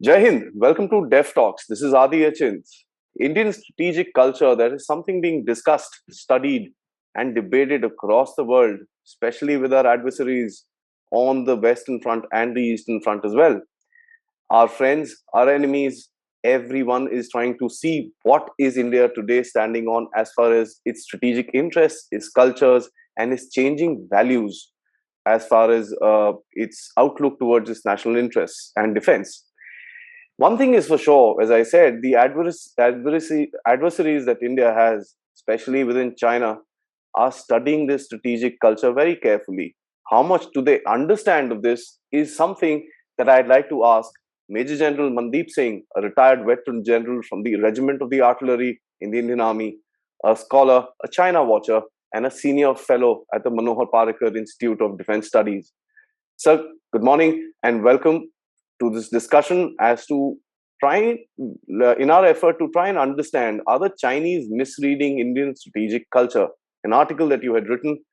Jai Hind, welcome to Dev Talks. This is Aadi. Indian strategic culture, that is something being discussed, studied, and debated across the world, especially with our adversaries on the Western Front and the Eastern Front as well. Our friends, our enemies, everyone is trying to see what is India today standing on as far as its strategic interests, its cultures, and its changing values as far as its outlook towards its national interests and defense. One thing is for sure, as I said, the adversaries that India has, especially within China, are studying this strategic culture very carefully. How much do they understand of this is something that I'd like to ask Major General Mandip Singh, a retired veteran general from the Regiment of the Artillery in the Indian Army, a scholar, a China watcher, and a senior fellow at the Manohar Parrikar Institute of Defense Studies. Sir, good morning and welcome to this discussion as to in our effort to try and understand, are the Chinese misreading Indian strategic culture? An article that you had written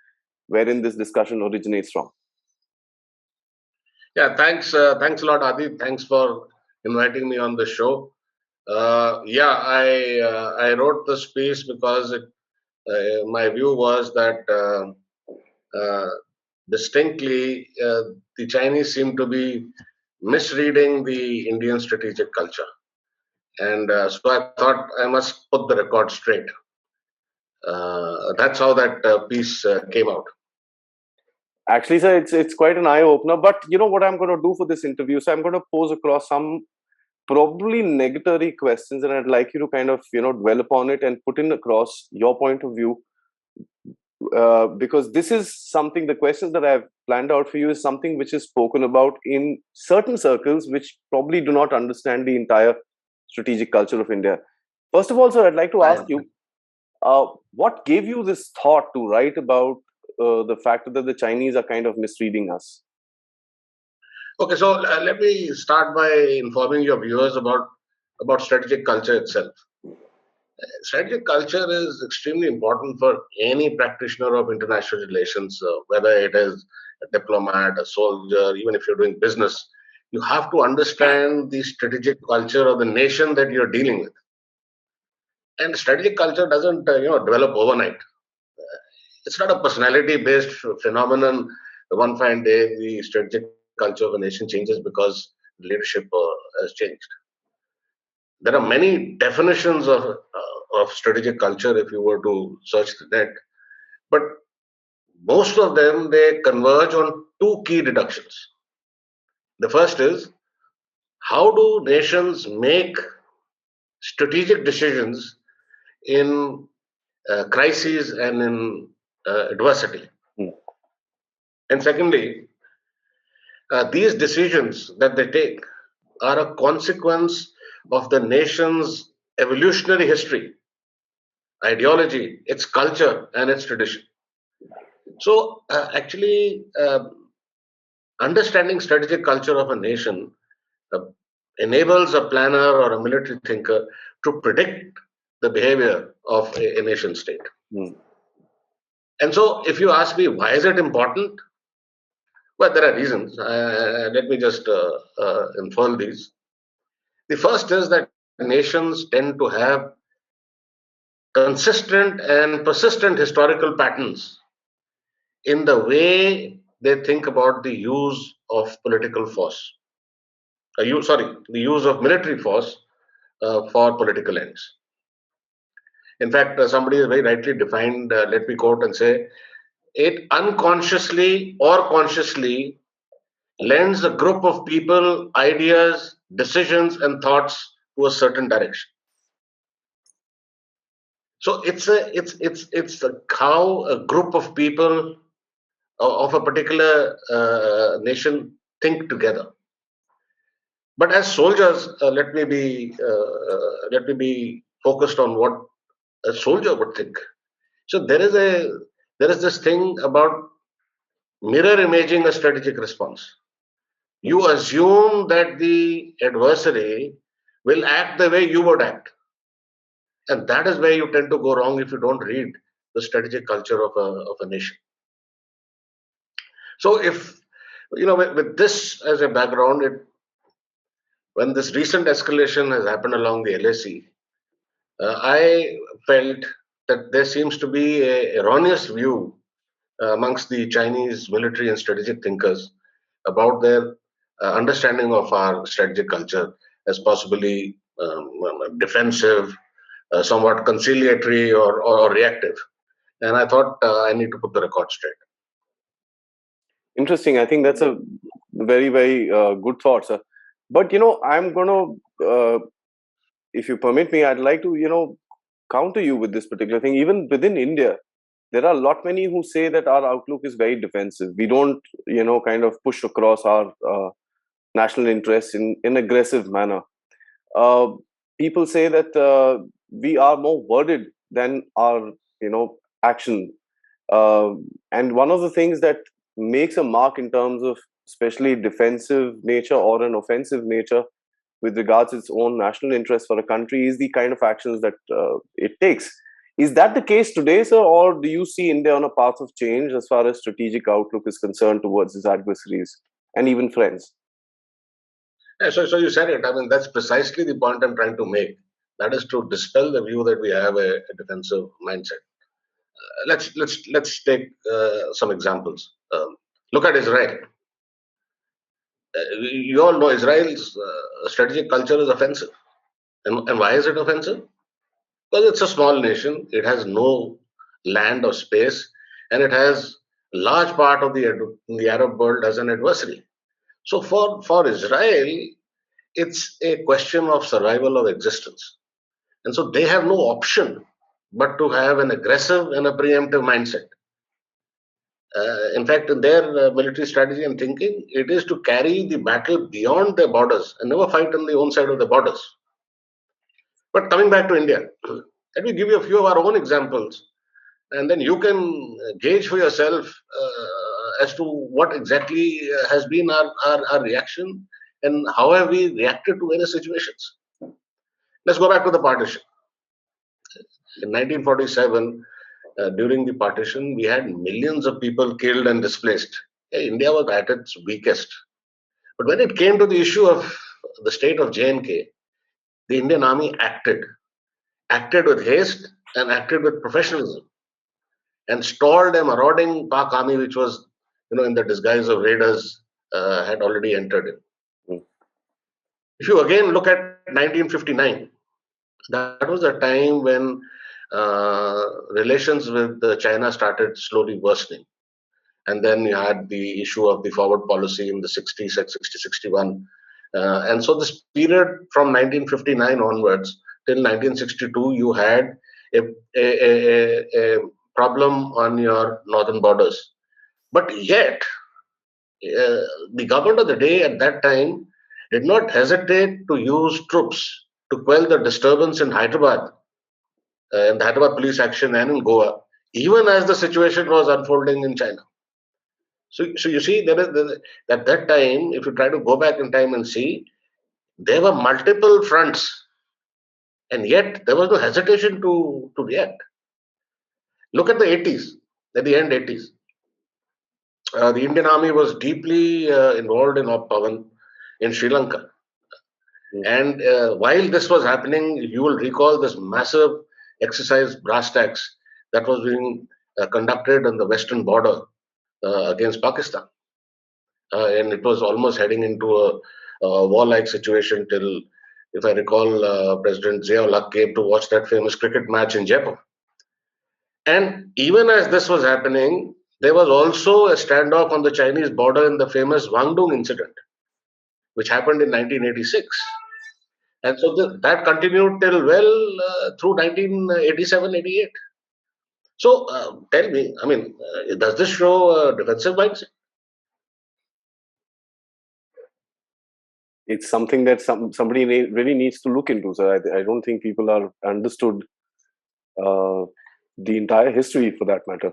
wherein this discussion originates from. Yeah, thanks a lot, Adi. Thanks for inviting me on the show. I wrote this piece because my view was that distinctly the Chinese seem to be misreading the Indian strategic culture. And so I thought I must put the record straight. That's how that piece came out. Actually, sir, it's quite an eye opener. But you know what I'm going to do for this interview? So I'm going to pose across some probably negatory questions, and I'd like you to kind of dwell upon it and put in across your point of view. Because this is something, the questions that I've planned out for you is something which is spoken about in certain circles which probably do not understand the entire strategic culture of India. First of all, sir, I'd like to ask you, what gave you this thought to write about the fact that the Chinese are kind of misreading us? Okay, so let me start by informing your viewers about strategic culture itself. Strategic culture is extremely important for any practitioner of international relations, whether it is a diplomat, a soldier, even if you're doing business. You have to understand the strategic culture of the nation that you're dealing with. And strategic culture doesn't, develop overnight. It's not a personality-based phenomenon. One fine day, the strategic culture of a nation changes because leadership has changed. There are many definitions of strategic culture if you were to search the net, but most of them they converge on two key deductions. The first is, how do nations make strategic decisions in crises and in adversity? And secondly, these decisions that they take are a consequence of the nation's evolutionary history, ideology, its culture, and its tradition. So, understanding strategic culture of a nation uh, enables a planner or a military thinker to predict the behavior of a nation state. And so, if you ask me, why is it important? Well, there are reasons. Let me just unfold these. The first is that nations tend to have consistent and persistent historical patterns in the way they think about the use of political force. The use of military force for political ends. In fact, somebody has very rightly defined, let me quote and say, it unconsciously or consciously lends a group of people ideas, decisions, and thoughts to a certain direction. So it's how a group of people of a particular nation think together. But as soldiers, let me be focused on what a soldier would think. So there is this thing about mirror imaging a strategic response. You assume that the adversary will act the way you would act. And that is where you tend to go wrong if you don't read the strategic culture of a nation. So if, with this as a background, when this recent escalation has happened along the LAC, I felt that there seems to be a erroneous view amongst the Chinese military and strategic thinkers about their understanding of our strategic culture as possibly defensive, somewhat conciliatory, or reactive. And I thought I need to put the record straight. Interesting. I think that's a very, very good thought, sir. But, I'm going to, if you permit me, I'd like to, counter you with this particular thing. Even within India, there are a lot many who say that our outlook is very defensive. We don't, kind of push across our national interests in aggressive manner. Uh, People say that we are more worded than our, action. And one of the things that makes a mark in terms of especially defensive nature or an offensive nature with regards to its own national interest for a country is the kind of actions that it takes. Is that the case today, sir, or do you see India on a path of change as far as strategic outlook is concerned towards its adversaries and even friends? Yeah, so you said it. I mean, that's precisely the point I'm trying to make. That is to dispel the view that we have a defensive mindset. Let's take some examples. Look at Israel. You all know Israel's strategic culture is offensive. And why is it offensive? Because it's a small nation, it has no land or space, and it has a large part of the Arab world as an adversary. So for Israel, it's a question of survival of existence. And so they have no option but to have an aggressive and a preemptive mindset. In fact, in their military strategy and thinking, it is to carry the battle beyond their borders and never fight on the own side of the borders. But coming back to India, let me give you a few of our own examples, and then you can gauge for yourself as to what exactly has been our reaction and how have we reacted to various situations. Let's go back to the partition. In 1947, during the partition, we had millions of people killed and displaced. Yeah, India was at its weakest. But when it came to the issue of the state of J&K, the Indian Army acted with haste and acted with professionalism, and stalled a marauding Pak army, which was, in the disguise of raiders, had already entered in. Mm. If you again look at 1959, that was a time when relations with China started slowly worsening. And then you had the issue of the forward policy in the 60s at 60-61. And so this period from 1959 onwards till 1962, you had a problem on your northern borders. But yet, the government of the day at that time did not hesitate to use troops to quell the disturbance in Hyderabad, in the Hyderabad police action and in Goa, even as the situation was unfolding in China. So you see, at that time, if you try to go back in time and see, there were multiple fronts, and yet there was no hesitation to react. Look at the 80s, at the end 80s. The Indian Army was deeply involved in Op Pavan in Sri Lanka. And while this was happening, you will recall this massive exercise brass tacks that was being conducted on the western border against Pakistan. And it was almost heading into a warlike situation till, if I recall, President Zia-ul-Haq came to watch that famous cricket match in Jaipur. And even as this was happening, there was also a standoff on the Chinese border in the famous Wangdong incident, which happened in 1986. And so that continued till well through 1987-88. So tell me, I mean, does this show a defensive mindset? It's something that somebody really needs to look into, sir. I don't think people are understood the entire history for that matter.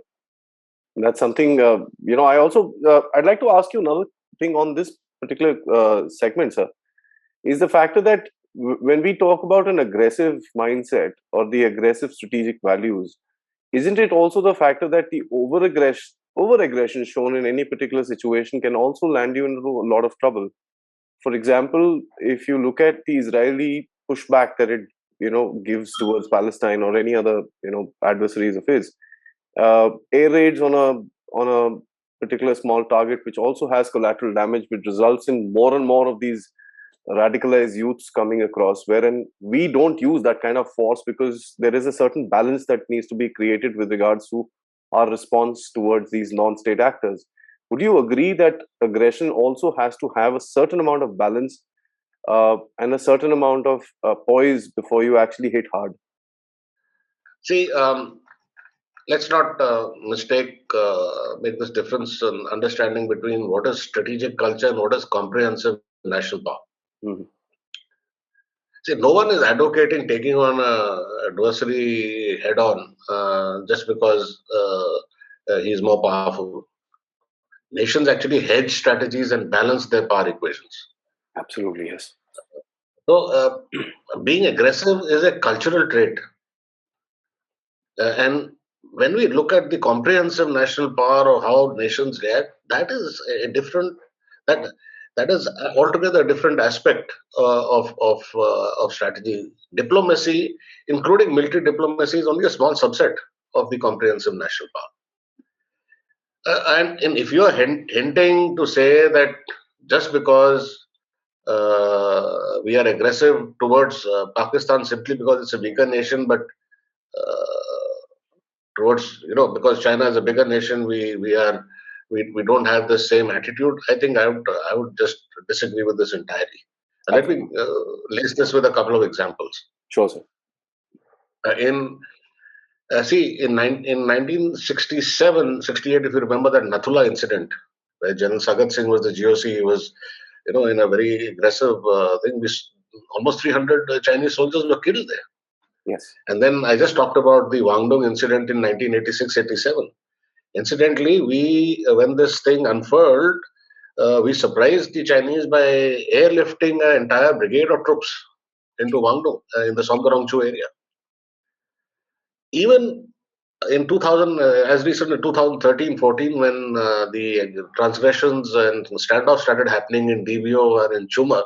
And that's something, I also, I'd like to ask you another thing on this particular segment, sir, is the factor that when we talk about an aggressive mindset or the aggressive strategic values, isn't it also the factor that the over aggression shown in any particular situation can also land you into a lot of trouble for example, if you look at the Israeli pushback that it gives towards Palestine or any other adversaries of his, air raids on a particular small target, which also has collateral damage, which results in more and more of these radicalized youths coming across, wherein we don't use that kind of force because there is a certain balance that needs to be created with regards to our response towards these non-state actors. Would you agree that aggression also has to have a certain amount of balance and a certain amount of poise before you actually hit hard? See, let's not make this difference in understanding between what is strategic culture and what is comprehensive national power. Mhm. See, no one is advocating taking on a adversary head on just because he's more powerful. Nations actually hedge strategies and balance their power equations. Absolutely, yes. So, being aggressive is a cultural trait. And when we look at the comprehensive national power or how nations react, that is a different that that is altogether a different aspect of strategy. Diplomacy, including military diplomacy, is only a small subset of the comprehensive national power. And if you are hinting to say that just because we are aggressive towards Pakistan simply because it's a weaker nation, but towards because China is a bigger nation, we don't have the same attitude. I think I would just disagree with this entirely. Let me Absolutely. lace this with a couple of examples. Sure, sir. In See, in 1967, 68, if you remember that Nathula incident, where General Sagat Singh was the GOC, he was, in a very aggressive thing. Almost 300 Chinese soldiers were killed there. Yes. And then I just talked about the Wangdong incident in 1986-87. Incidentally, when this thing unfurled, we surprised the Chinese by airlifting an entire brigade of troops into Wangdong in the Songkarongchu area. Even in 2000, as recently 2013-14, when the transgressions and standoffs started happening in DBO and in Chumar,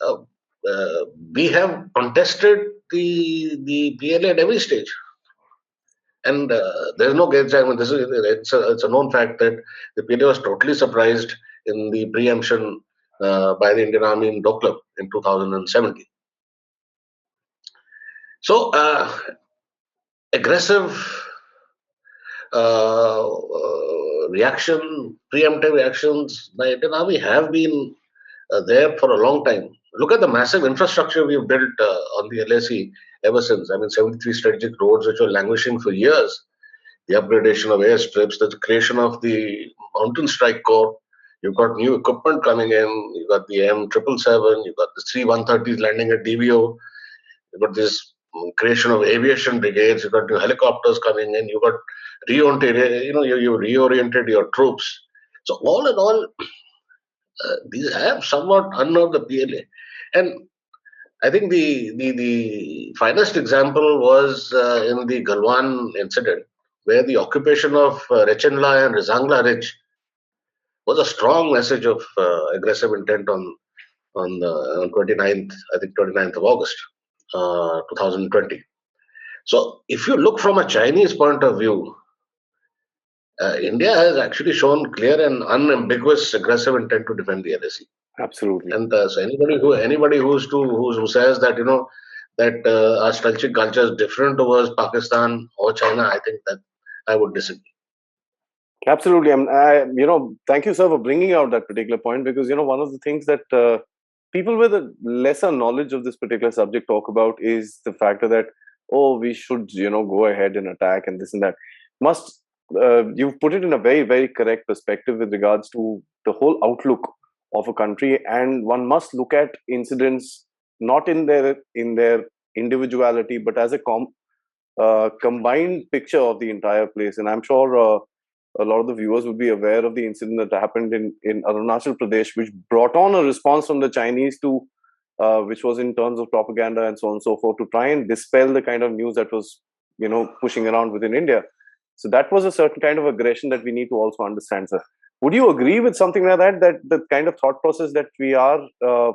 uh, we have contested the PLA at every stage. And there's no gauge. I mean, it's a known fact that the PLA was totally surprised in the preemption by the Indian Army in Doklam in 2017. So, aggressive preemptive reactions by Indian Army have been there for a long time. Look at the massive infrastructure we've built on the LAC ever since. I mean, 73 strategic roads which were languishing for years, the upgradation of airstrips, the creation of the Mountain Strike Corps. You've got new equipment coming in. You've got the M777. You've got the 3 130s landing at DVO. You've got this creation of aviation brigades. You've got new helicopters coming in. You've got reoriented. You reoriented your troops. So all in all, these have somewhat unnerved the PLA. And I think the finest example was in the Galwan incident, where the occupation of Rechenla and Rizangla Ridge was a strong message of aggressive intent on 29th, I think 29th of August, 2020. So if you look from a Chinese point of view, India has actually shown clear and unambiguous aggressive intent to defend the LAC. Absolutely. And so who says that our strategic culture is different towards Pakistan or China, I think that I would disagree. Absolutely. Thank you, sir, for bringing out that particular point, because, one of the things that people with a lesser knowledge of this particular subject talk about is the factor that, oh, we should, go ahead and attack and this and that. You've put it in a very, very correct perspective with regards to the whole outlook of a country, and one must look at incidents not in their individuality, but as a combined picture of the entire place. And I'm sure a lot of the viewers would be aware of the incident that happened in Arunachal Pradesh, which brought on a response from the Chinese to, which was in terms of propaganda and so on and so forth, to try and dispel the kind of news that was, pushing around within India. So that was a certain kind of aggression that we need to also understand, sir. Would you agree with something like that? That the kind of thought process that we are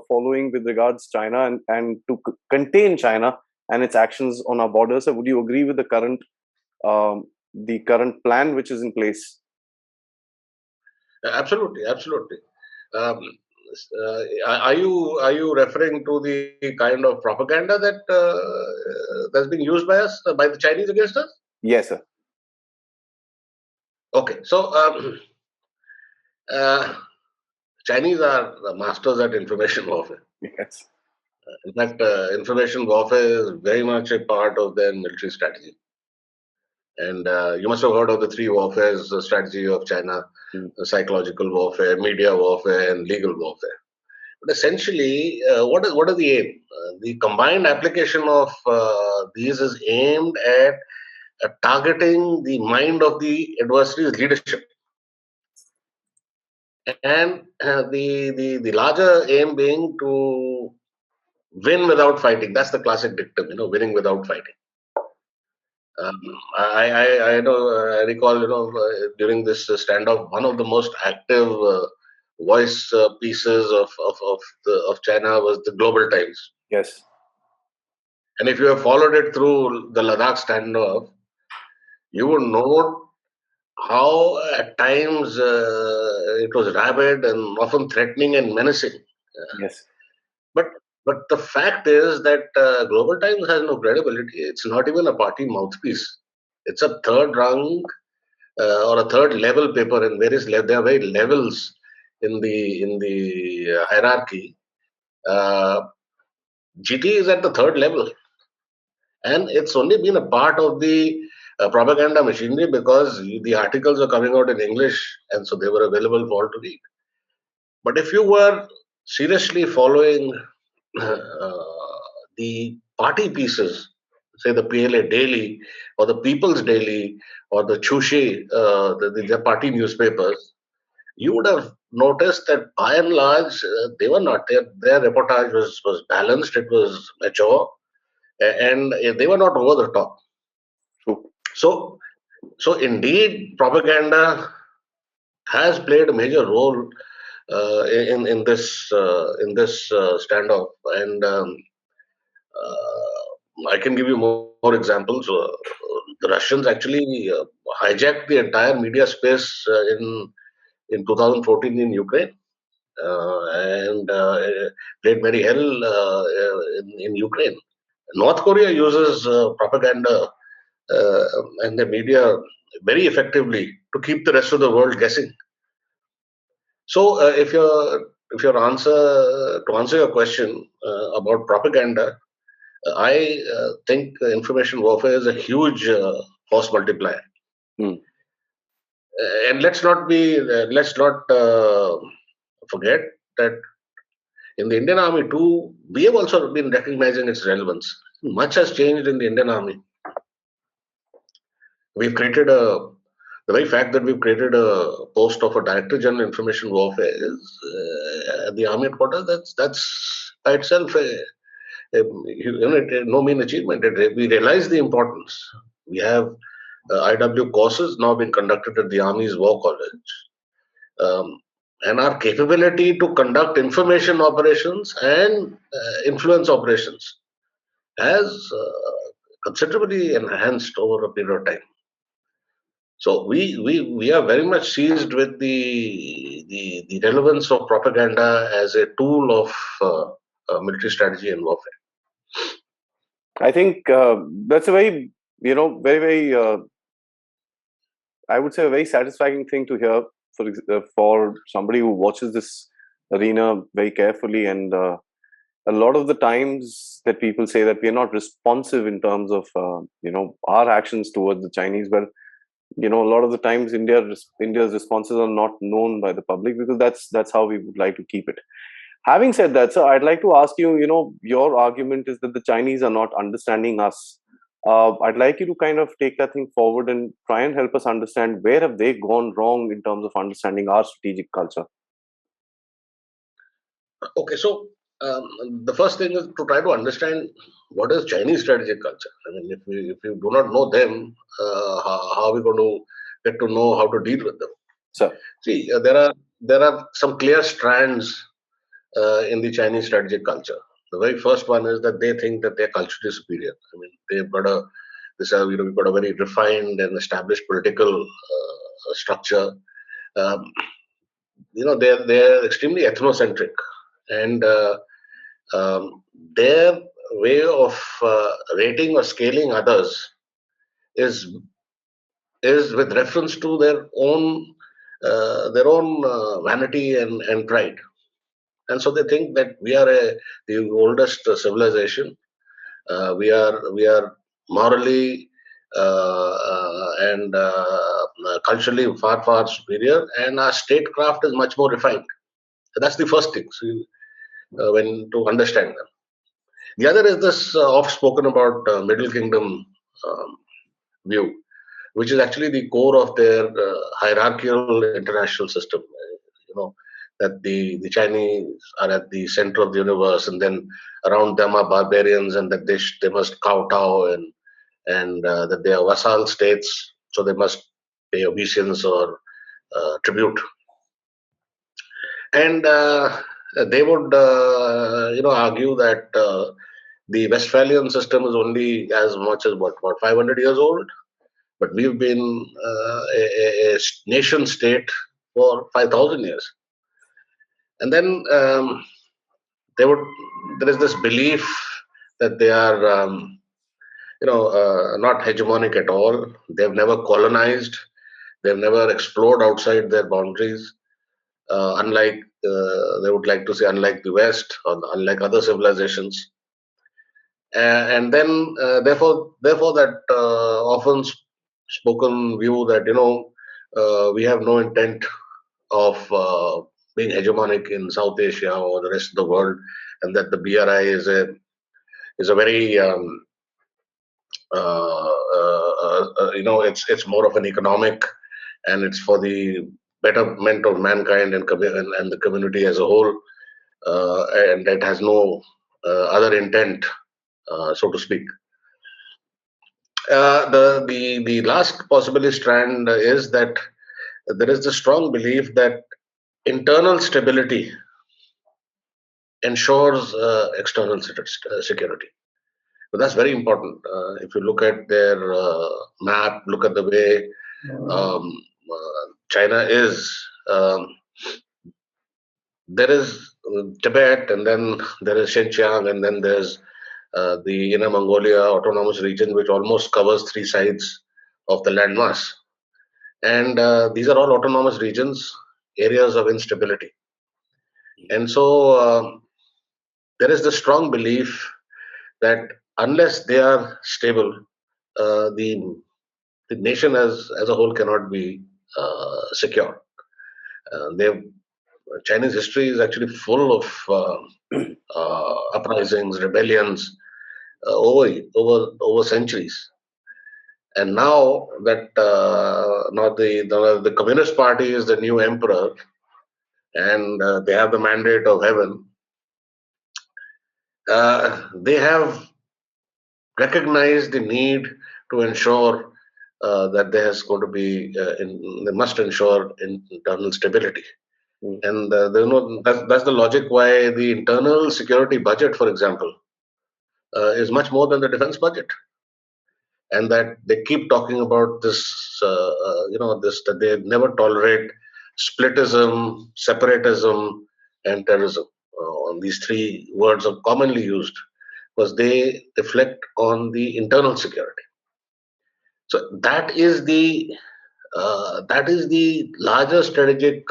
following with regards China and to contain China and its actions on our borders, would you agree with the current plan which is in place? Absolutely, absolutely. Um, are you referring to the kind of propaganda that that's being used by us by the Chinese against us? Yes, sir. Okay, so uh, Chinese are the masters at information warfare. Yes. In fact, information warfare is very much a part of their military strategy. And you must have heard of the three warfares the strategy of China: Mm. psychological warfare, media warfare, and legal warfare. But essentially, what are the aim? The combined application of these is aimed at targeting the mind of the adversary's leadership, and the larger aim being to win without fighting. That's the classic dictum, winning without fighting. Um, I know I recall during this standoff, one of the most active voice pieces of China was the Global Times. Yes. And if you have followed it through the Ladakh standoff, you would note how at times it was rabid and often threatening and menacing. Yes. But but the fact is that Global Times has no credibility. It's not even a party mouthpiece. It's a third rung or a third level paper in various there are very levels in the hierarchy. Uh, GT is at the third level, and it's only been a part of the propaganda machinery because the articles are coming out in English, and so they were available for all to read. But if you were seriously following the party pieces, say the PLA Daily or the People's Daily or the Chushi, the party newspapers, you would have noticed that by and large they were not their reportage was balanced, it was mature, and they were not over the top. True. So so indeed propaganda has played a major role in this standoff, and I can give you more examples. The Russians actually hijacked the entire media space in 2014 in Ukraine, and played very hell in Ukraine. North Korea uses propaganda uh, and the media very effectively to keep the rest of the world guessing. So, if your answer to answer your question about propaganda, I think information warfare is a huge force multiplier. Mm. And let's not forget that in the Indian Army too, we have also been recognizing its relevance. Much has changed in the Indian Army. We've created a The very fact that we've created a post of a Director General Information Warfare is at the Army headquarters. That's by itself no mean achievement. We realize the importance. We have IW courses now being conducted at the Army's War College, um, and our capability to conduct information operations and influence operations has considerably enhanced over a period of time. So we are very much seized with the relevance of propaganda as a tool of military strategy and warfare. I think that's a very, very, very, I would say, a very satisfying thing to hear for somebody who watches this arena very carefully. And a lot of the times that people say that we are not responsive in terms of, our actions towards the Chinese. Well, a lot of the times India's responses are not known by the public because that's how we would like to keep it. Having said that, sir, I'd like to ask you, your argument is that the Chinese are not understanding us. I'd like you to kind of take that thing forward and try and help us understand where have they gone wrong in terms of understanding our strategic culture. Okay, so the first thing is to try to understand what is Chinese strategic culture. I mean, if we do not know them, how are we going to get to know how to deal with them? So, See, there are some clear strands in the Chinese strategic culture. The very first one is that they think that their culture is superior. I mean, they've got a we've got a very refined and established political structure. Um, they're extremely ethnocentric, and their way of rating or scaling others is with reference to their own vanity and pride. And so they think that we are the oldest civilization. We are morally and culturally far superior, and our statecraft is much more refined. That's the first thing. So when to understand them. The other is this oft spoken about Middle Kingdom um, view, which is actually the core of their hierarchical international system. That the Chinese are at the center of the universe, and then around them are barbarians, and that they must kowtow, and that they are vassal states, so they must pay obeisance or tribute. And they would argue that the Westphalian system is only as much as what 500 years old, but we've been a nation state for 5,000 years. And then there is this belief that they are not hegemonic at all. They've never colonized. They've never explored outside their boundaries. Unlike they would like to say, unlike the West or unlike other civilizations. And then therefore that often spoken view that we have no intent of being hegemonic in South Asia or the rest of the world, and that the BRI is a very it's more of an economic, and it's for the betterment of mankind and the community as a whole, and it has no other intent, so to speak. The last possible strand is that there is the strong belief that internal stability ensures external security. But that's very important. If you look at their map, look at the way China is. There is Tibet, and then there is Xinjiang, and then there's the Inner Mongolia Autonomous Region, which almost covers three sides of the landmass. And these are all autonomous regions, areas of instability. And so there is the strong belief that unless they are stable, the nation as a whole cannot be secure. Chinese history is actually full of uprisings, rebellions over centuries. And now that now the Communist Party is the new emperor, and they have the mandate of heaven, they have recognized the need to ensure that there's going to be they must ensure internal stability. And that's the logic why the internal security budget, for example, is much more than the defense budget. And that they keep talking about this, that they never tolerate splitism, separatism, and terrorism. These three words are commonly used because they reflect on the internal security. So that is the larger strategic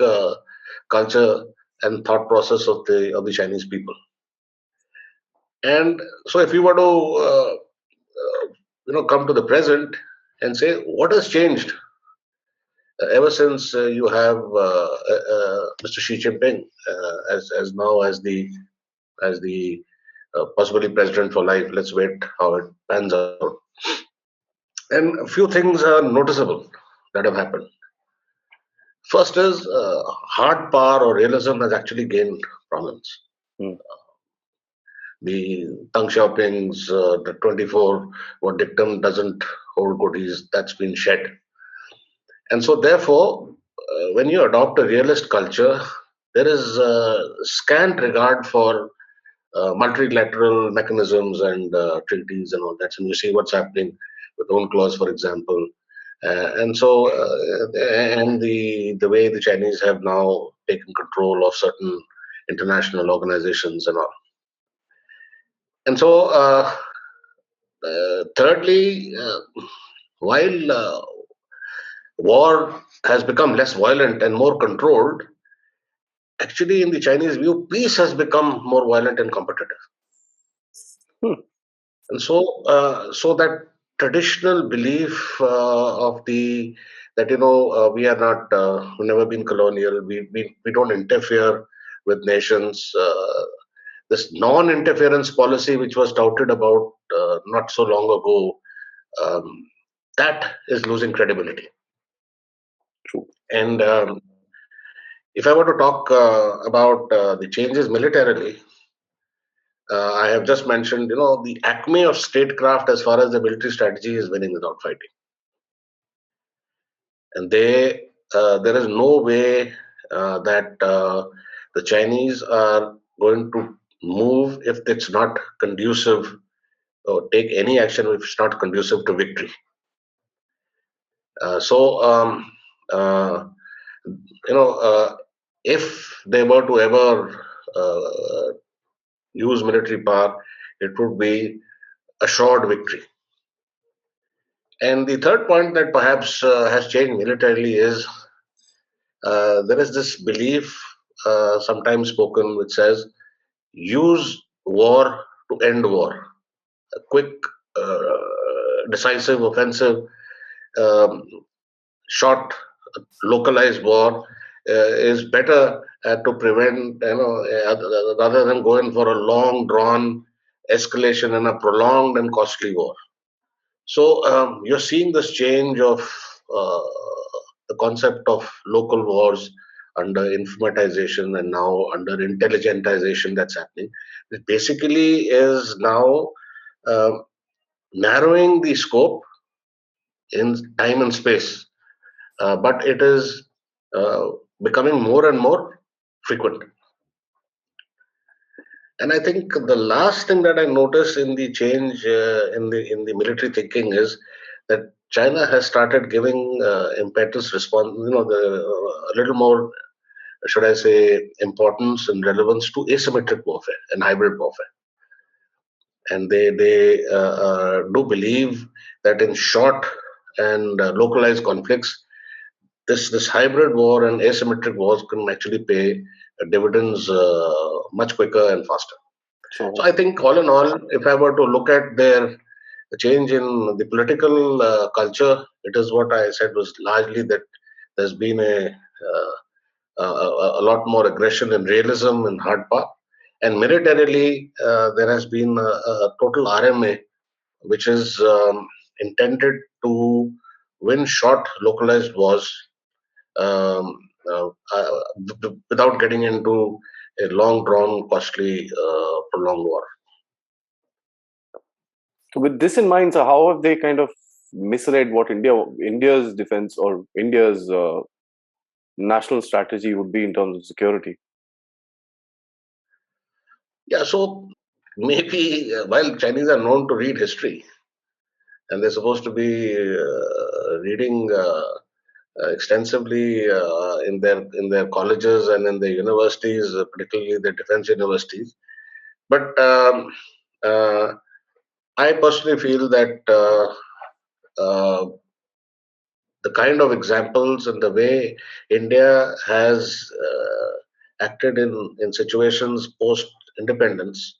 culture and thought process of the Chinese people. And so, if you were to come to the present and say what has changed ever since you have Mr. Xi Jinping as now as the possibly president for life. Let's wait how it pans out. And a few things are noticeable that have happened. First is hard power or realism has actually gained prominence. The Deng Xiaoping's the 24 what dictum doesn't hold good, that's been shed. And so therefore when you adopt a realist culture, there is scant regard for multilateral mechanisms and treaties and all that. And you see what's happening with UNCLOS, for example. And the way the Chinese have now taken control of certain international organizations and all. And so, thirdly, while war has become less violent and more controlled, actually, in the Chinese view, peace has become more violent and competitive. Hmm. And so that traditional belief of the that we are not we've never been colonial. We don't interfere with nations. This non-interference policy, which was touted about not so long ago, um, that is losing credibility. True. And if I were to talk about the changes militarily, I have just mentioned, the acme of statecraft as far as the military strategy is winning without fighting. And there is no way that the Chinese are going to move if it's not conducive, or take any action if it's not conducive to victory. So, uh, if they were to ever use military power, it would be assured victory. And the third point that perhaps has changed militarily is there is this belief, sometimes spoken, which says use war to end war. A quick, decisive, offensive, um, short, localized war is better to prevent, rather than going for a long, drawn escalation and a prolonged and costly war. So you're seeing this change of uh, the concept of local wars under informatization and now under intelligentization that's happening. It basically is now uh, narrowing the scope in time and space, but it is uh, becoming more and more frequent. And I think the last thing that I noticed in the change in the military thinking is that China has started giving impetus response, a little more, should I say, importance and relevance to asymmetric warfare and hybrid warfare. And they do believe that in short and localized conflicts, this hybrid war and asymmetric wars can actually pay dividends much quicker and faster. Sure. So I think all in all, if I were to look at their change in the political culture, it is what I said was largely that there's been a lot more aggression and realism and hard power. And militarily, there has been a total RMA, which is intended to win short, localized wars um, without getting into a long drawn, costly, prolonged war. So with this in mind, so how have they kind of misread what India's defense or India's national strategy would be in terms of security? Yeah, so maybe while Chinese are known to read history and they're supposed to be reading extensively in their colleges and in their universities, particularly the defense universities, but uh, I personally feel that uh, the kind of examples and the way India has acted in situations post independence,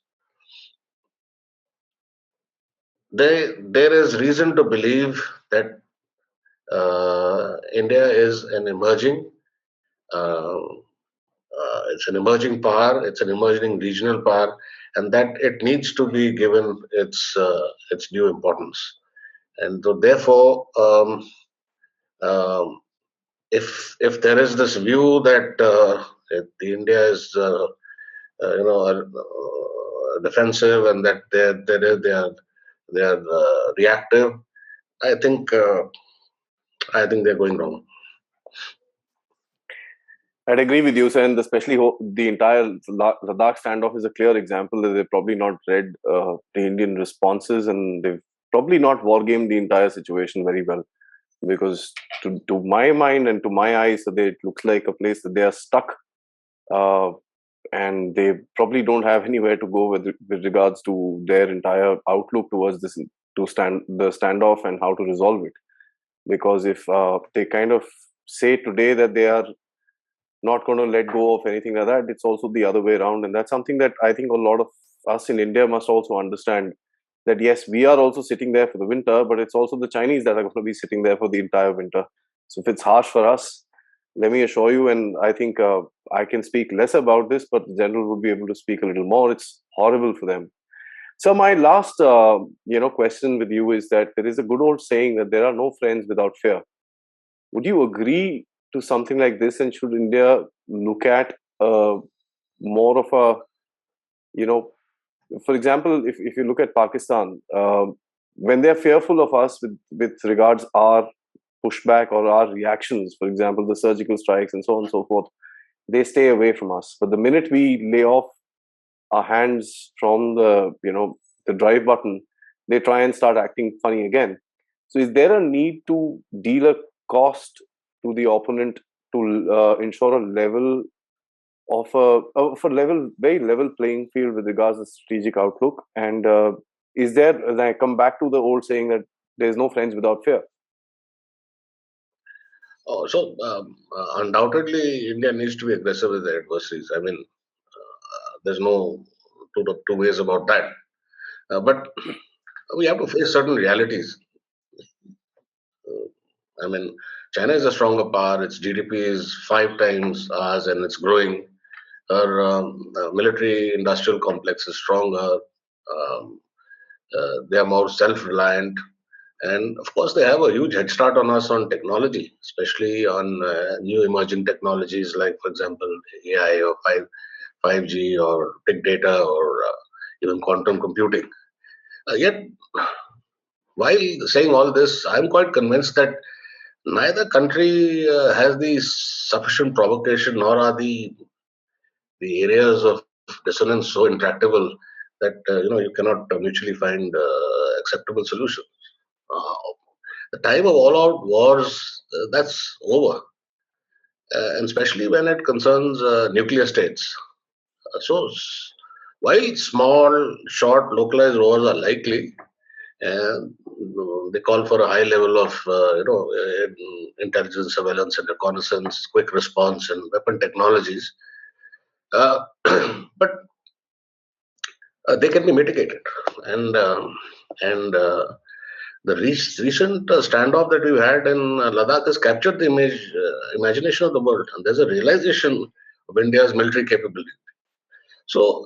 there is reason to believe that India is an emerging, uh, it's an emerging power, it's an emerging regional power, and that it needs to be given its due importance. And so therefore, um, if there is this view that the India is defensive and that they are reactive, I think I think they're going wrong. I'd agree with you, sir, and especially the entire Ladakh standoff is a clear example that they've probably not read the Indian responses, and they've probably not wargamed the entire situation very well. Because to my mind and to my eyes, it looks like a place that they are stuck, uh, and they probably don't have anywhere to go with regards to their entire outlook towards this to stand the standoff and how to resolve it. Because if they kind of say today that they are not going to let go of anything like that, it's also the other way around, and that's something that I think a lot of us in India must also understand, that yes, we are also sitting there for the winter, but it's also the Chinese that are going to be sitting there for the entire winter. So if it's harsh for us, let me assure you, and I think I can speak less about this, but the general would be able to speak a little more. It's horrible for them. So my last question with you is that there is a good old saying that there are no friends without fear. Would you agree to something like this? And should India look at more of a, you know, for example, if you look at Pakistan, when they're fearful of us with regards our pushback or our reactions, for example, the surgical strikes and so on and so forth, they stay away from us. But the minute we lay off our hands from the drive button, they try and start acting funny again. So is there a need to deal a cost to the opponent to ensure a level of a level, very level playing field with regards to strategic outlook? And is there, as I come back to the old saying that there's no friends without fear? Oh, so undoubtedly, India needs to be aggressive with the adversaries. I mean, there's no two ways about that. But we have to face certain realities. I mean, China is a stronger power. Its GDP is 5 times ours, and it's growing. Our military industrial complex is stronger. Um, they are more self-reliant, and of course, they have a huge head start on us on technology, especially on new emerging technologies like, for example, AI or 5G or big data or even quantum computing. Yet, while saying all this, I'm quite convinced that neither country has the sufficient provocation, nor are the areas of dissonance so intractable that you cannot mutually find acceptable solutions. Uh, the time of all-out wars, that's over, and especially when it concerns nuclear states. So, while small, short, localized wars are likely, and they call for a high level of intelligence, surveillance, and reconnaissance, quick response, and weapon technologies. Uh, but they can be mitigated, and the recent standoff that we've had in Ladakh has captured the imagination of the world, and there's a realization of India's military capability. So,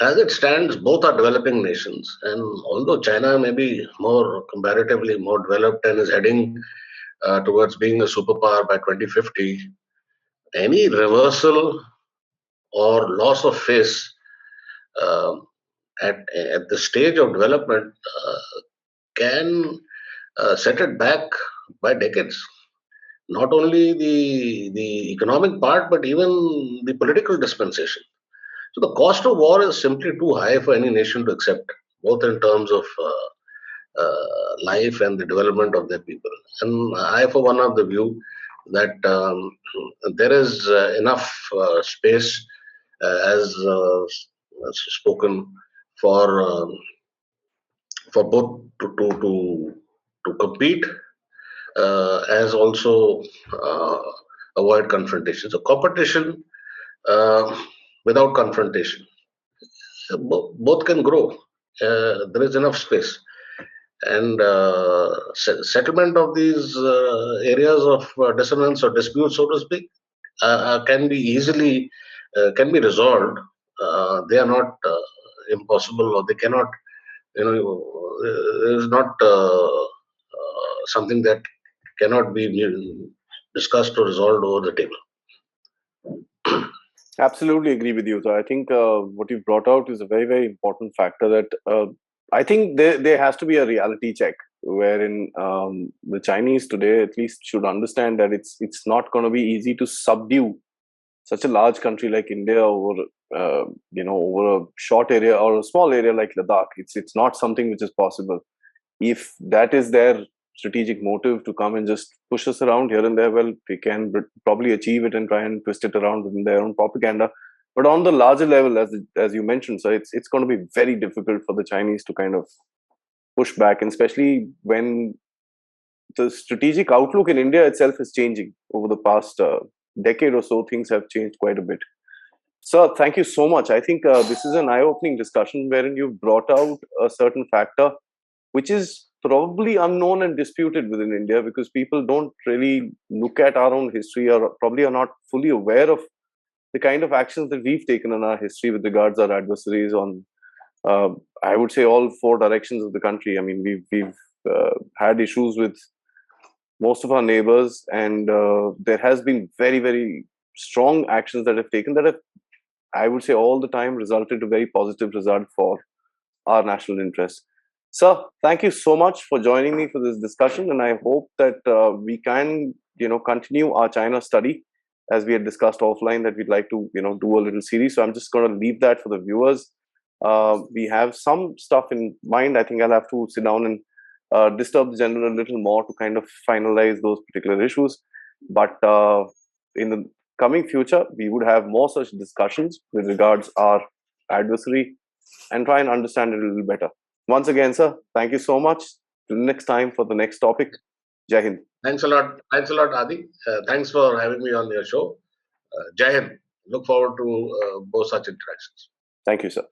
as it stands, both are developing nations, and although China may be more comparatively more developed and is heading towards being a superpower by 2050, any reversal or loss of face um at the stage of development can set it back by decades. Not only the economic part, but even the political dispensation. So the cost of war is simply too high for any nation to accept, both in terms of life and the development of their people. And I, for one, have the view that there is enough space, as spoken, for both to compete, as also uh, avoid confrontation. So competition uh, without confrontation, both can grow. There is enough space, and settlement of these areas of dissonance or dispute, so to speak, can be easily can be resolved. They are not impossible, or they cannot. It is not something that cannot be discussed or resolved over the table. Absolutely agree with you. So I think what you brought out is a very, very important factor that I think there has to be a reality check wherein the Chinese today at least should understand that it's not going to be easy to subdue such a large country like India over over a short area or a small area like Ladakh. It's not something which is possible. If that is their strategic motive to come and just push us around here and there, well, they can probably achieve it and try and twist it around within their own propaganda. But on the larger level, as you mentioned, so it's going to be very difficult for the Chinese to kind of push back, and especially when the strategic outlook in India itself is changing over the past decade or so. Things have changed quite a bit. Sir, thank you so much. I think this is an eye-opening discussion wherein you've brought out a certain factor which is probably unknown and disputed within India, because people don't really look at our own history, or probably are not fully aware of the kind of actions that we've taken in our history with regards our adversaries on, uh, I would say, all four directions of the country. I mean, we've had issues with most of our neighbors, and there has been very, very strong actions that have taken that have, I would say, all the time resulted to very positive result for our national interest. Sir, thank you so much for joining me for this discussion, and I hope that we can, continue our China study as we had discussed offline. That we'd like to, do a little series. So I'm just going to leave that for the viewers. We have some stuff in mind. I think I'll have to sit down and disturb the general a little more to kind of finalize those particular issues. But in the coming future, we would have more such discussions with regards our adversary and try and understand it a little better. Once again, sir, thank you so much. Till next time for the next topic. Jai Hind. Thanks a lot. Thanks a lot, Adi. Thanks for having me on your show. Jai Hind. Look forward to more such interactions. Thank you, sir.